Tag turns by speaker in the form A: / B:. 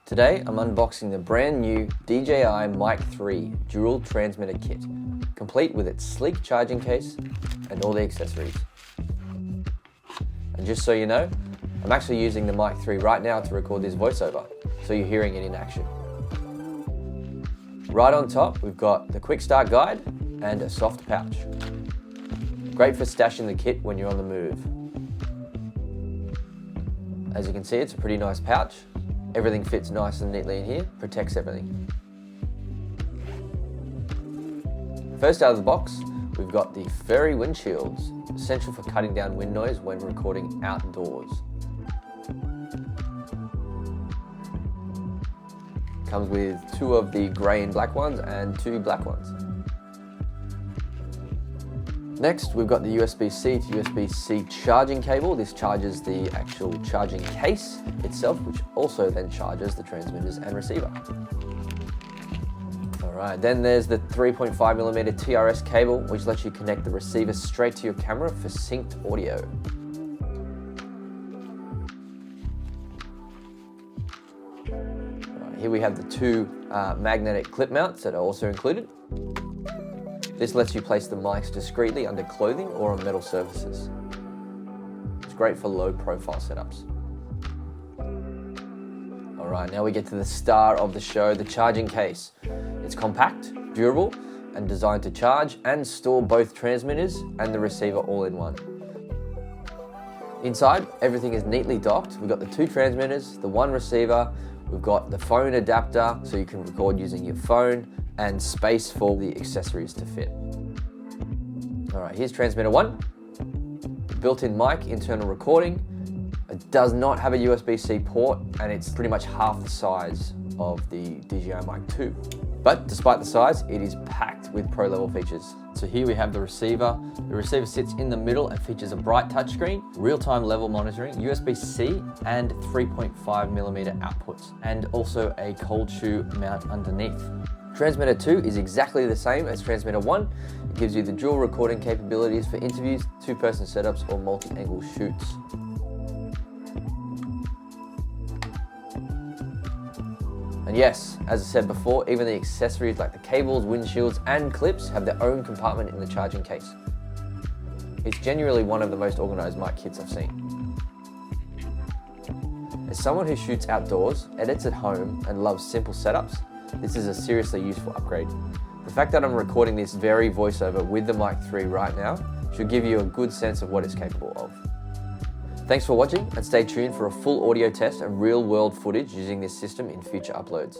A: Today I'm unboxing the brand new DJI Mic 3 dual transmitter kit, complete with its sleek charging case and all the accessories. And just so you know, I'm actually using the Mic 3 right now to record this voiceover, so you're hearing it in action. Right on top, we've got the quick start guide and a soft pouch. Great for stashing the kit when you're on the move. As you can see, it's a pretty nice pouch. Everything fits nice and neatly in here, protects everything. First out of the box, we've got the furry windshields, essential for cutting down wind noise when recording outdoors. Comes with 2 of the grey and black ones and 2 black ones. Next, we've got the USB-C to USB-C charging cable. This charges the actual charging case itself, which also then charges the transmitters and receiver. Alright, then there's the 3.5mm TRS cable, which lets you connect the receiver straight to your camera for synced audio. Right, here we have the 2 magnetic clip mounts that are also included. This lets you place the mics discreetly under clothing or on metal surfaces. It's great for low profile setups. Alright, now we get to the star of the show, the charging case. It's compact, durable, and designed to charge and store both transmitters and the receiver all in one. Inside, everything is neatly docked. We've got the 2 transmitters, the 1 receiver, we've got the phone adapter so you can record using your phone, and space for the accessories to fit. Alright, here's transmitter 1. Built-in mic, internal recording. It does not have a USB-C port, and it's pretty much half the size of the DJI Mic II. But despite the size, it is packed with pro-level features. So here we have the receiver. The receiver sits in the middle and features a bright touchscreen, real-time level monitoring, USB-C and 3.5mm outputs, and also a cold shoe mount underneath. Transmitter 2 is exactly the same as transmitter 1. It gives you the dual recording capabilities for interviews, 2-person setups or multi-angle shoots. And yes, as I said before, even the accessories like the cables, windshields and clips have their own compartment in the charging case. It's genuinely one of the most organised mic kits I've seen. As someone who shoots outdoors, edits at home and loves simple setups, this is a seriously useful upgrade. The fact that I'm recording this very voiceover with the Mic 3 right now should give you a good sense of what it's capable of. Thanks for watching, and stay tuned for a full audio test and real-world footage using this system in future uploads.